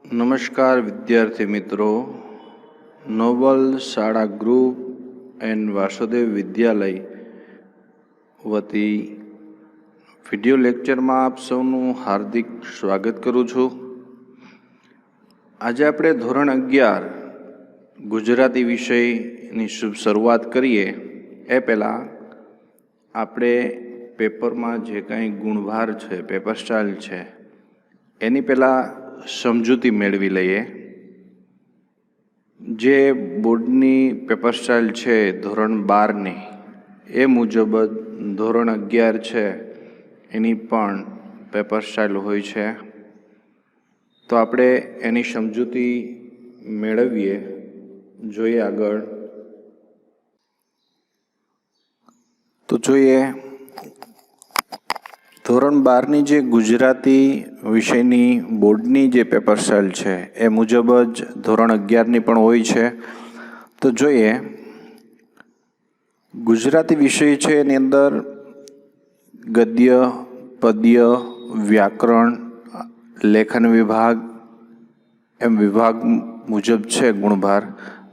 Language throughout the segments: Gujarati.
નમસ્કાર વિદ્યાર્થી મિત્રો, નોબલ શાળા ગ્રુપ એન્ડ વાસુદેવ વિદ્યાલય વતી વિડિયો લેક્ચરમાં આપ સૌનું હાર્દિક સ્વાગત કરું છું. આજે આપણે ધોરણ 11 ગુજરાતી વિષયની શુભ શરૂઆત કરીએ એ પહેલાં આપણે પેપરમાં જે કંઈ ગુણભાર છે, પેપર સ્ટાઇલ છે, એની પહેલાં સમજૂતી મેળવી લઈએ. જે બોર્ડની પેપર સ્ટાઇલ છે ધોરણ 12ની, એ મુજબ ધોરણ 11 છે એની પણ પેપર સ્ટાઇલ હોય છે. તો આપણે એની સમજૂતી મેળવીએ. જોઈએ આગળ. તો જોઈએ ધોરણ 12ની જે ગુજરાતી વિષયની બોર્ડની જે પેપર સ્ટાઇલ છે એ મુજબ જ ધોરણ 11ની પણ હોય છે. તો જોઈએ, ગુજરાતી વિષય છે એની અંદર ગદ્ય, પદ્ય, વ્યાકરણ, લેખન વિભાગ એમ વિભાગ મુજબ છે ગુણભાર.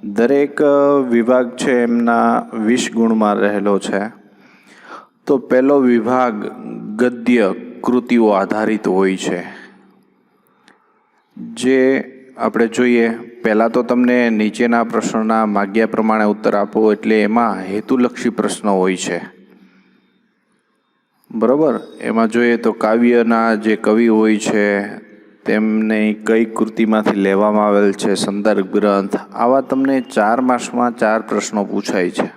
દરેક વિભાગ છે એમના 20 ગુણમાં રહેલો છે. તો પહેલો વિભાગ ગદ્ય કૃતિઓ આધારિત હોય છે. જે આપણે જોઈએ, પહેલાં તો તમને નીચેના પ્રશ્નોના માગ્યા પ્રમાણે ઉત્તર આપો, એટલે એમાં હેતુલક્ષી પ્રશ્નો હોય છે. બરાબર. એમાં જોઈએ તો કાવ્યના જે કવિ હોય છે તેમને કઈ કૃતિમાંથી લેવામાં આવેલ છે, સંદર્ભ ગ્રંથ, આવા તમને 4 માર્ક્સમાં 4 પ્રશ્નો પૂછાય છે.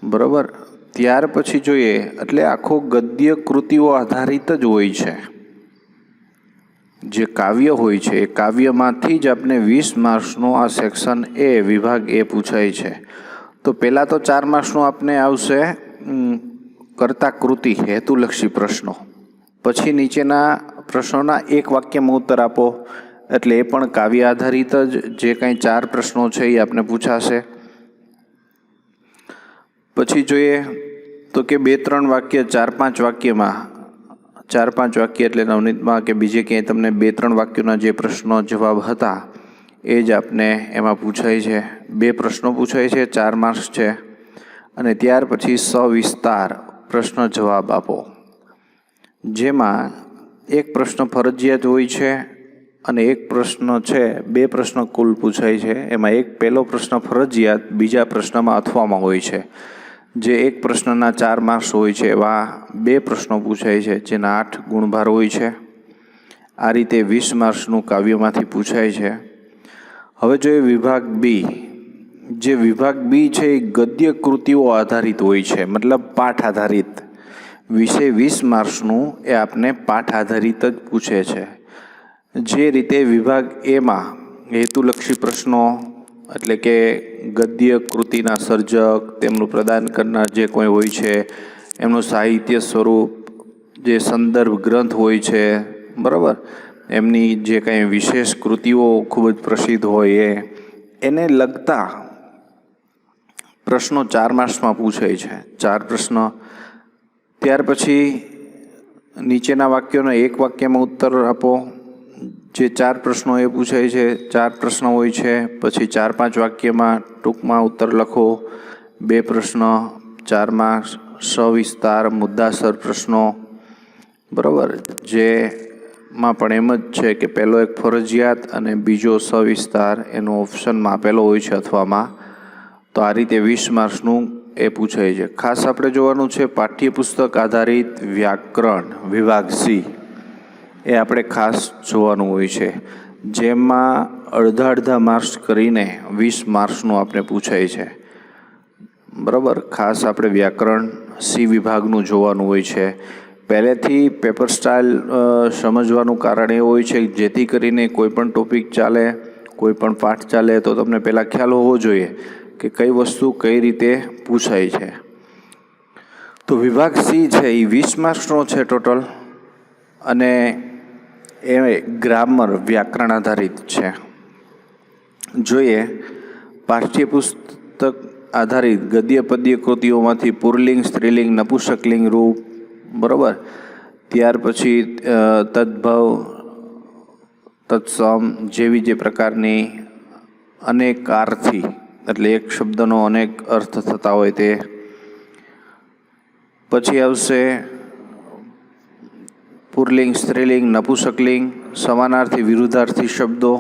બરાબર. ત્યાર પછી જોઈએ, એટલે આખો ગદ્ય કૃતિઓ આધારિત જ હોય છે. જે કાવ્ય હોય છે એ કાવ્યમાંથી જ આપણે 20 માર્ક્સનો આ સેક્શન એ વિભાગ એ પૂછાય છે. તો પહેલાં તો 4 માર્ક્સનો આપને આવશે કર્તા કૃતિ હેતુલક્ષી પ્રશ્નો. પછી નીચેના પ્રશ્નોના એક વાક્યમાં ઉત્તર આપો, એટલે એ પણ કાવ્ય આધારિત જ જે કંઈ 4 પ્રશ્નો છે એ આપને પૂછાશે. પછી જોઈએ તો કે 2-3 વાક્ય 4-5 વાક્યમાં, 4-5 વાક્ય એટલે નવનીતમાં કે બીજે ક્યાંય તમને 2-3 વાક્યોના જે પ્રશ્નો જવાબ હતા એ જ આપને એમાં પૂછાય છે. 2 પ્રશ્નો પૂછાય છે, 4 માર્ક્સ છે. અને ત્યાર પછી સવિસ્તાર પ્રશ્ન જવાબ આપો, જેમાં એક પ્રશ્ન ફરજિયાત હોય છે અને એક પ્રશ્ન છે, 2 પ્રશ્ન કુલ પૂછાય છે. એમાં એક પહેલો પ્રશ્ન ફરજિયાત બીજા પ્રશ્નમાં અથવામાં હોય છે. જે એક પ્રશ્નના 4 માર્ક્સ હોય છે એવા 2 પ્રશ્નો પૂછાય છે, જેના 8 ગુણભાર હોય છે. આ રીતે 20 માર્ક્સનું કાવ્યમાંથી પૂછાય છે. હવે જોઈએ વિભાગ બી. જે વિભાગ બી છે એ ગદ્ય કૃતિઓ આધારિત હોય છે, મતલબ પાઠ આધારિત. વિષય 20 માર્ક્સનું એ આપને પાઠ આધારિત જ પૂછે છે. જે રીતે વિભાગ એમાં હેતુલક્ષી પ્રશ્નો, એટલે કે ગદ્ય કૃતિના સર્જક, તેમનું પ્રદાન કરનાર જે કોઈ હોય છે, એમનું સાહિત્ય સ્વરૂપ, જે સંદર્ભ ગ્રંથ હોય છે, બરાબર, એમની જે કંઈ વિશેષ કૃતિઓ ખૂબ જ પ્રસિદ્ધ હોય એને લગતા પ્રશ્નો 4 માર્ક્સમાં પૂછાય છે. 4 પ્રશ્ન. ત્યાર પછી નીચેના વાક્યોનો એક વાક્યમાં ઉત્તર આપો. જે 4 પ્રશ્નો એ પૂછાય છે, 4 પ્રશ્નો હોય છે. પછી 4-5 વાક્યમાં ટૂંકમાં ઉત્તર લખો. 2 પ્રશ્ન, 4 માર્ક્સ. સવિસ્તાર મુદ્દાસર પ્રશ્નો, બરાબર, જેમાં પણ એમ જ છે કે પહેલો એક ફરજિયાત અને બીજો સવિસ્તાર, એનો ઓપ્શનમાં આપેલો હોય છે અથવામાં. તો આ રીતે 20 માર્ક્સનું એ પૂછાય છે. ખાસ આપણે જોવાનું છે પાઠ્યપુસ્તક આધારિત વ્યાકરણ વિભાગ સી, એ આપણે ખાસ જોવાનું હોય છે. જેમાં અડધા માર્ક્સ કરીને 20 માર્ક્સનું આપણે પૂછાય છે. બરાબર. ખાસ આપણે વ્યાકરણ સી વિભાગનું જોવાનું હોય છે. પહેલેથી પેપર સ્ટાઇલ સમજવાનું કારણ એ હોય છે જેથી કરીને કોઈ પણ ટોપિક ચાલે, કોઈ પણ પાઠ ચાલે તો તમને પહેલાં ખ્યાલ હોવો જોઈએ કે કઈ વસ્તુ કઈ રીતે પૂછાય છે. તો વિભાગ સી છે એ 20 માર્ક્સનો છે ટોટલ, અને એ ગ્રામર વ્યાકરણ આધારિત છે. જોઈએ પાઠ્યપુસ્તક આધારિત ગદ્ય પદ્ય કૃતિઓમાંથી પુરલિંગ, સ્ત્રીલિંગ, નપુંસકલિંગ રૂપ, બરાબર. ત્યાર પછી તદ્ભવ, તત્સમ જેવી જે પ્રકારની અનેકાર્થી એટલે એક શબ્દનો અનેક અર્થ થતા હોય તે. પછી આવશે પુરલિંગ, સ્ત્રીલિંગ, નપુંસકલિંગ, સમાનાર્થી, વિરુદ્ધાર્થી શબ્દો.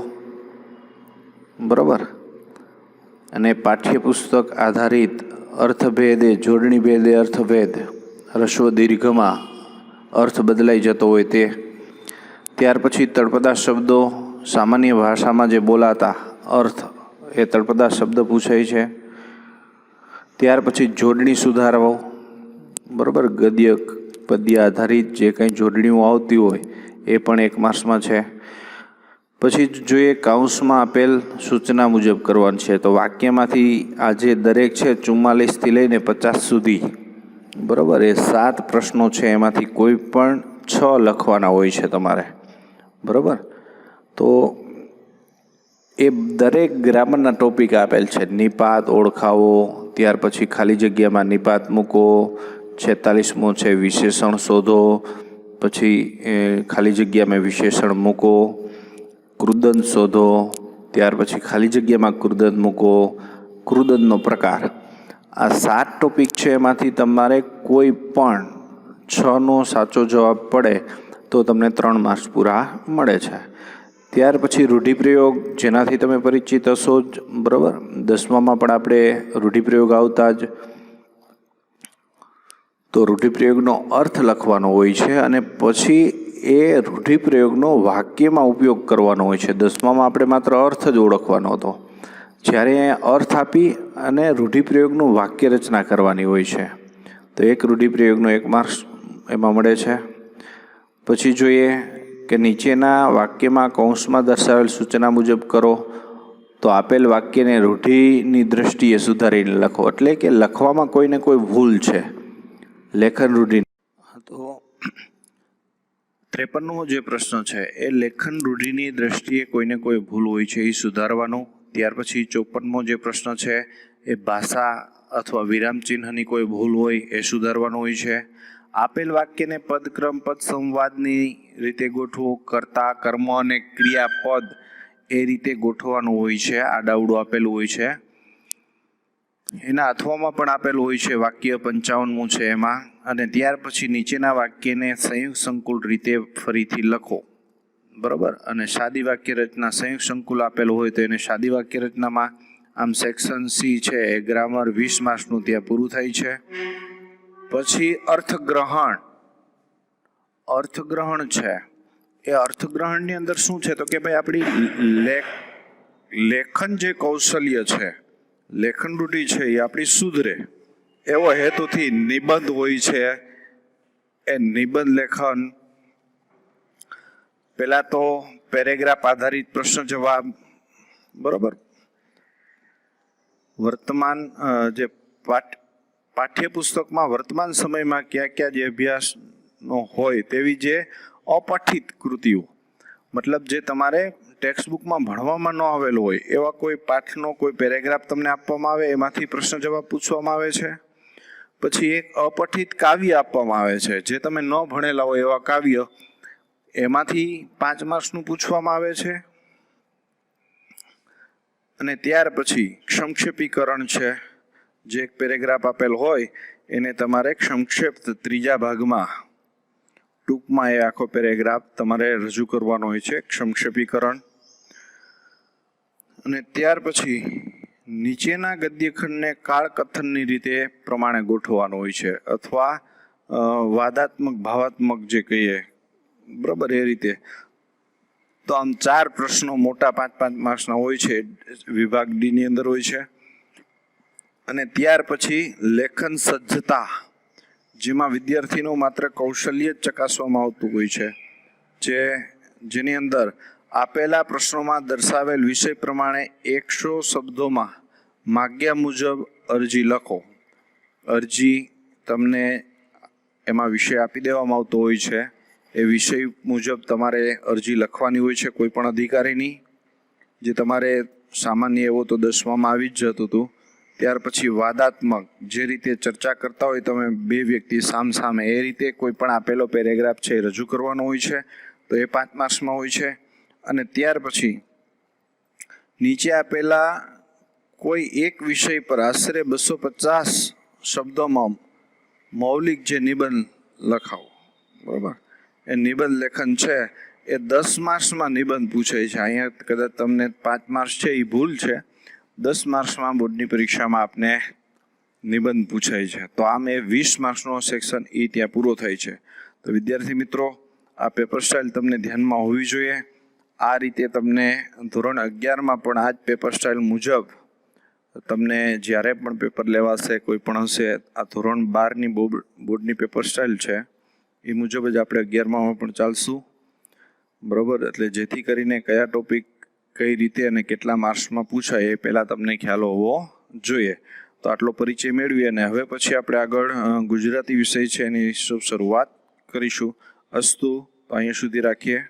બરાબર. અને પાઠ્યપુસ્તક આધારિત અર્થભેદે, જોડણી ભેદે અર્થભેદ, રસ્વ દીર્ઘમાં અર્થ બદલાઈ જતો હોય તે. ત્યાર પછી તળપદા શબ્દો, સામાન્ય ભાષામાં જે બોલાતા અર્થ એ તળપદા શબ્દ પૂછાય છે. ત્યાર પછી જોડણી સુધારવો. બરાબર. ગદ્ય પદ્ય આધારિત જે કંઈ જોડણીઓ આવતી હોય એ પણ 1 માર્ક્સમાં છે. પછી જોઈએ કૌંસમાં આપેલ સૂચના મુજબ કરવાનું છે. તો વાક્યમાંથી આજે દરેક છે 44થી લઈને 50 સુધી, બરાબર, એ 7 પ્રશ્નો છે. એમાંથી કોઈ પણ 6 લખવાના હોય છે તમારે. બરાબર. તો એ દરેક ગ્રામરના ટોપિક આપેલ છે. નિપાત ઓળખાવો, ત્યાર પછી ખાલી જગ્યામાં નિપાત મૂકો, 46મો છે વિશેષણ શોધો, પછી ખાલી જગ્યામાં વિશેષણ મૂકો, કૃદંત શોધો, ત્યાર પછી ખાલી જગ્યામાં કૃદંત મૂકો, કૃદંતનો પ્રકાર. આ 7 ટોપિક છે. એમાંથી તમારે કોઈ પણ 6નો સાચો જવાબ પડે તો તમને 3 માર્ક્સ પૂરા મળે છે. ત્યાર પછી રૂઢિપ્રયોગ, જેનાથી તમે પરિચિત હશો જ. બરાબર. 10મામાં પણ આપણે રૂઢિપ્રયોગ આવતા જ. તો રૂઢિપ્રયોગનો અર્થ લખવાનો હોય છે અને પછી એ રૂઢિપ્રયોગનો વાક્યમાં ઉપયોગ કરવાનો હોય છે. 10મામાં આપણે માત્ર અર્થ જ ઓળખવાનો હતો, જ્યારે અર્થ આપી અને રૂઢિપ્રયોગનું વાક્ય રચના કરવાની હોય છે. તો એક રૂઢિપ્રયોગનો 1 માર્ક્સ એમાં મળે છે. પછી જોઈએ કે નીચેના વાક્યમાં કૌંસમાં દર્શાવેલ સૂચના મુજબ કરો. તો આપેલ વાક્યને રૂઢિની દ્રષ્ટિએ સુધારીને લખો. એટલે કે લખવામાં કોઈને કોઈ ભૂલ છે, લેખન રૂઢિ. તો 53મો જે પ્રશ્ન છે એ લેખન રૂઢિની દ્રષ્ટિએ કોઈને કોઈ ભૂલ હોય છે એ સુધારવાનું. ત્યાર પછી 54મો જે પ્રશ્ન છે એ ભાષા અથવા વિરામચિહ્નની કોઈ ભૂલ હોય એ સુધારવાનું હોય છે. આપેલ વાક્યને પદક્રમ, પદ સંવાદની રીતે ગોઠવો. કર્તા, કર્મ અને ક્રિયાપદ એ રીતે ગોઠવવાનું હોય છે. આડાવડું આપેલું હોય છે. એના અથવામાં પણ આપેલું હોય છે. વાક્ય 55મું છે એમાં. અને ત્યાર પછી નીચેના વાક્યને સંયુક્ત સંકુલ રીતે ફરીથી લખો. બરાબર. અને સાદી વાક્ય રચના, સંયુક્ત સંકુલ આપેલું હોય તો એને સાદી વાક્ય રચનામાં. આમ સેક્શન સી છે એ ગ્રામર 20 માર્ક્સનું ત્યાં પૂરું થાય છે. પછી અર્થગ્રહણ. અર્થગ્રહણ છે એ અર્થગ્રહણની અંદર શું છે તો કે ભાઈ આપણી લેખન જે કૌશલ્ય છે, લેખન રૂઢિ છે એ આપણી સુધરે એવો હેતુથી નિબંધ હોય છે. એ નિબંધ લેખન પહેલા તો પેરેગ્રાફ આધારિત પ્રશ્ન જવાબ. બરોબર. વર્તમાન જે પાઠ્યપુસ્તકમાં વર્તમાન સમયમાં ક્યાં જે અભ્યાસનો હોય તેવી જે અપઠિત કૃતિઓ, મતલબ જે તમારે ટેક્સ્ટબુકમાં ભણવામાં ન આવેલો હોય એવા કોઈ પાઠનો કોઈ પેરેગ્રાફ તમને આપવામાં આવે, એમાંથી પ્રશ્ન જવાબ પૂછવામાં આવે છે. પછી એક અપઠિત કાવ્ય આપવામાં આવે છે, જે તમે ન ભણેલા હોય એવા કાવ્ય, એમાંથી 5 માર્ક્સનું પૂછવામાં આવે છે. અને ત્યાર પછી સંક્ષેપીકરણ છે, જે એક પેરેગ્રાફ આપેલ હોય એને તમારે સંક્ષેપ 3જા ભાગમાં ટૂંકમાં એ આખો પેરેગ્રાફ તમારે રજૂ કરવાનો હોય છે, સંક્ષેપીકરણ. અને ત્યાર પછી નીચેના ગદ્યખંડને કાળકથનની રીતે પ્રમાણે ગોઠવવાનો હોય છે, અથવા વાદાત્મક ભાવાત્મક જે કહીએ, બરાબર, એ રીતે. તો આમ 4 પ્રશ્નો મોટા 5-5 માર્ક્સના હોય છે, વિભાગ ડી ની અંદર હોય છે. અને ત્યાર પછી લેખન સજ્જતા, જેમાં વિદ્યાર્થીનું માત્ર કૌશલ્ય જ ચકાસવામાં આવતું હોય છે, જેની અંદર આપેલા પ્રશ્નોમાં દર્શાવેલ વિષય પ્રમાણે 100 શબ્દોમાં માગ્યા મુજબ અરજી લખો. અરજી તમને એમાં વિષય આપી દેવામાં આવતો હોય છે, એ વિષય મુજબ તમારે અરજી લખવાની હોય છે કોઈ પણ અધિકારીની, જે તમારે સામાન્ય એવો તો 10માં આવી જ જતું હતું. ત્યાર પછી વાદાત્મક, જે રીતે ચર્ચા કરતા હોય તમે 2 વ્યક્તિ સામસામે, એ રીતે કોઈ પણ આપેલો પેરેગ્રાફ છે એ રજૂ કરવાનો હોય છે, તો એ 5 માર્ક્સમાં હોય છે. અને ત્યાર પછી નીચે આપેલા કોઈ એક વિષય પર આશરે 250 શબ્દોમાં મૌલિક જે નિબંધ લખાવો. બરાબર, એ નિબંધ લેખન છે એ 10 માર્ક્સમાં નિબંધ પૂછાય છે. અહીંયા કદાચ તમને 5 માર્ક્સ છે એ ભૂલ છે. 10 માર્ક્સમાં બોર્ડની પરીક્ષામાં આપને નિબંધ પૂછાય છે. તો આમ એ 20 માર્ક્સનો સેક્શન એ ત્યાં પૂરો થાય છે. તો વિદ્યાર્થી મિત્રો, આ પેપર સ્ટાઇલ તમને ધ્યાનમાં હોવી જોઈએ. આ રીતે તમને ધોરણ 11માં પણ આ જ પેપર સ્ટાઇલ મુજબ તમને જ્યારે પણ પેપર લેવાશે કોઈ પણ હશે, આ ધોરણ 12ની બોર્ડની પેપર સ્ટાઇલ છે એ મુજબ જ આપણે 11માં પણ ચાલશું. બરાબર, એટલે જેથી કરીને કયા ટોપિક કઈ રીતે અને કેટલા માર્ક્સમાં પૂછાય એ પહેલાં તમને ખ્યાલ હોવો જોઈએ. તો આટલો પરિચય મેળવીએ અને હવે પછી આપણે આગળ ગુજરાતી વિષય છે એની શરૂઆત કરીશું. અસ્તુ, તો અહીંયા સુધી રાખીએ.